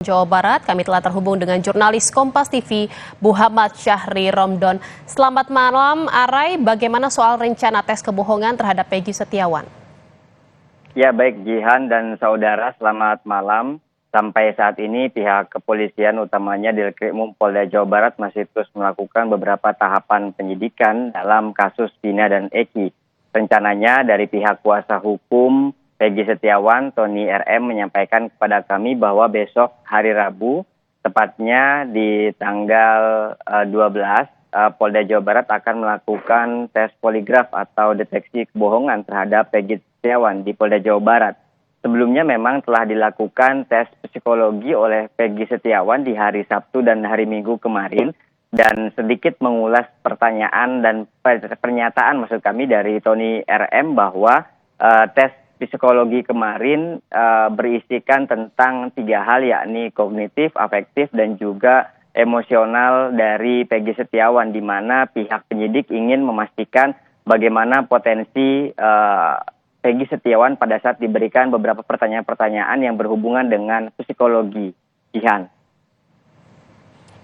Jawa Barat, kami telah terhubung dengan jurnalis Kompas TV, Muhammad Syahri Romdon. Selamat malam, Arai. Bagaimana soal rencana tes kebohongan terhadap Peggy Setiawan? Ya, baik Jihan dan saudara, selamat malam. Sampai saat ini pihak kepolisian utamanya Dirkrimum Polda Jawa Barat masih terus melakukan beberapa tahapan penyidikan dalam kasus Vina dan Eki. Rencananya dari pihak kuasa hukum Peggy Setiawan, Tony RM menyampaikan kepada kami bahwa besok hari Rabu, tepatnya di tanggal 12, Polda Jawa Barat akan melakukan tes poligraf atau deteksi kebohongan terhadap Peggy Setiawan di Polda Jawa Barat. Sebelumnya memang telah dilakukan tes psikologi oleh Peggy Setiawan di hari Sabtu dan hari Minggu kemarin. Dan sedikit mengulas pertanyaan dan pernyataan maksud kami dari Tony RM bahwa tes psikologi kemarin berisikan tentang 3 hal, yakni kognitif, afektif, dan juga emosional dari Peggy Setiawan, di mana pihak penyidik ingin memastikan bagaimana potensi Peggy Setiawan pada saat diberikan beberapa pertanyaan-pertanyaan yang berhubungan dengan psikologi. Jihan.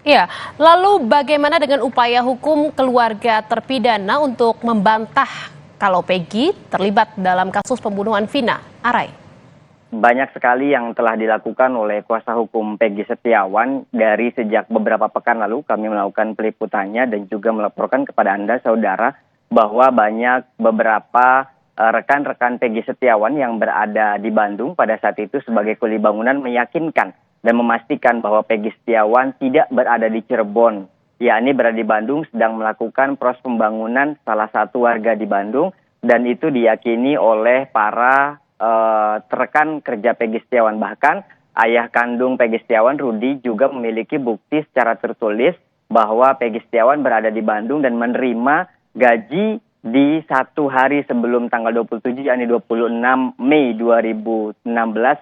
Ya, lalu bagaimana dengan upaya hukum keluarga terpidana untuk membantah kalau Peggy terlibat dalam kasus pembunuhan Vina? Arai. Banyak sekali yang telah dilakukan oleh kuasa hukum Peggy Setiawan dari sejak beberapa pekan lalu. Kami melakukan peliputannya dan juga melaporkan kepada Anda, saudara, bahwa banyak beberapa rekan-rekan Peggy Setiawan yang berada di Bandung pada saat itu sebagai kuli bangunan meyakinkan dan memastikan bahwa Peggy Setiawan tidak berada di Cirebon, yakni berada di Bandung sedang melakukan proses pembangunan salah satu warga di Bandung, dan itu diyakini oleh para rekan kerja Peggy Setiawan. Bahkan ayah kandung Peggy Setiawan, Rudi, juga memiliki bukti secara tertulis bahwa Peggy Setiawan berada di Bandung dan menerima gaji di 1 hari sebelum tanggal 27, yakni 26 Mei 2016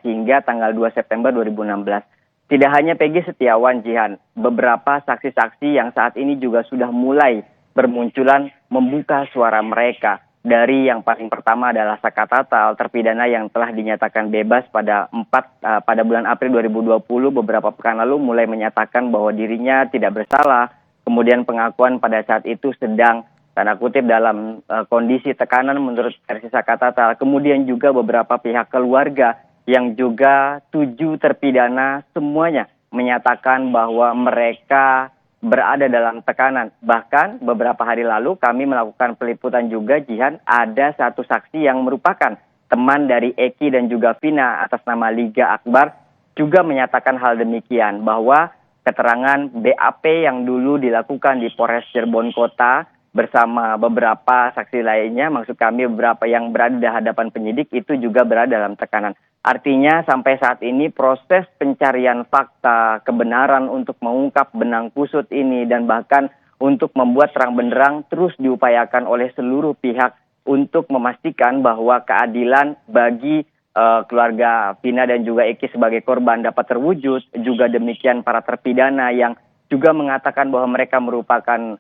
hingga tanggal 2 September 2016. Tidak hanya Peggy Setiawan, Jihan, beberapa saksi-saksi yang saat ini juga sudah mulai bermunculan membuka suara mereka. Dari yang paling pertama adalah Saka Tatal, terpidana yang telah dinyatakan bebas pada bulan April 2020, beberapa pekan lalu mulai menyatakan bahwa dirinya tidak bersalah. Kemudian pengakuan pada saat itu sedang tanda kutip dalam kondisi tekanan menurut versi Saka Tatal. Kemudian juga beberapa pihak keluarga yang juga 7 terpidana semuanya menyatakan bahwa mereka berada dalam tekanan. Bahkan beberapa hari lalu kami melakukan peliputan juga, Jihan, ada satu saksi yang merupakan teman dari Eki dan juga Vina atas nama Liga Akbar juga menyatakan hal demikian, bahwa keterangan BAP yang dulu dilakukan di Polres Cirebon Kota bersama beberapa saksi lainnya, maksud kami beberapa yang berada di hadapan penyidik, itu juga berada dalam tekanan. Artinya sampai saat ini proses pencarian fakta, kebenaran untuk mengungkap benang kusut ini dan bahkan untuk membuat terang benderang terus diupayakan oleh seluruh pihak untuk memastikan bahwa keadilan bagi keluarga Vina dan juga Eki sebagai korban dapat terwujud. Juga demikian para terpidana yang juga mengatakan bahwa mereka merupakan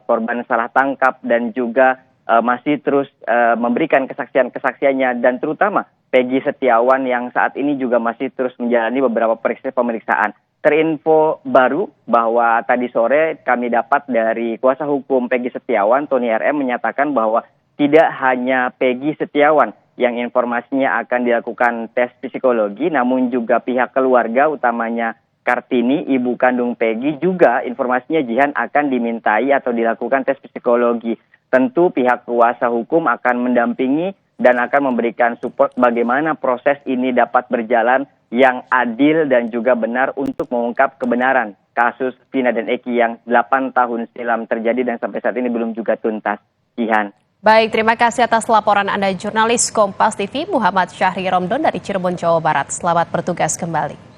korban salah tangkap dan juga masih terus memberikan kesaksiannya, dan terutama Peggy Setiawan yang saat ini juga masih terus menjalani beberapa pemeriksaan. Terinfo baru bahwa tadi sore kami dapat dari kuasa hukum Peggy Setiawan, Tony RM, menyatakan bahwa tidak hanya Peggy Setiawan yang informasinya akan dilakukan tes psikologi, namun juga pihak keluarga utamanya Kartini, ibu kandung Peggy, juga informasinya, Jihan, akan dimintai atau dilakukan tes psikologi. Tentu pihak kuasa hukum akan mendampingi dan akan memberikan support bagaimana proses ini dapat berjalan yang adil dan juga benar untuk mengungkap kebenaran kasus Vina dan Eki yang 8 tahun silam terjadi dan sampai saat ini belum juga tuntas. Jihan. Baik, terima kasih atas laporan Anda, jurnalis Kompas TV Muhammad Syahri Romdon dari Cirebon, Jawa Barat. Selamat bertugas kembali.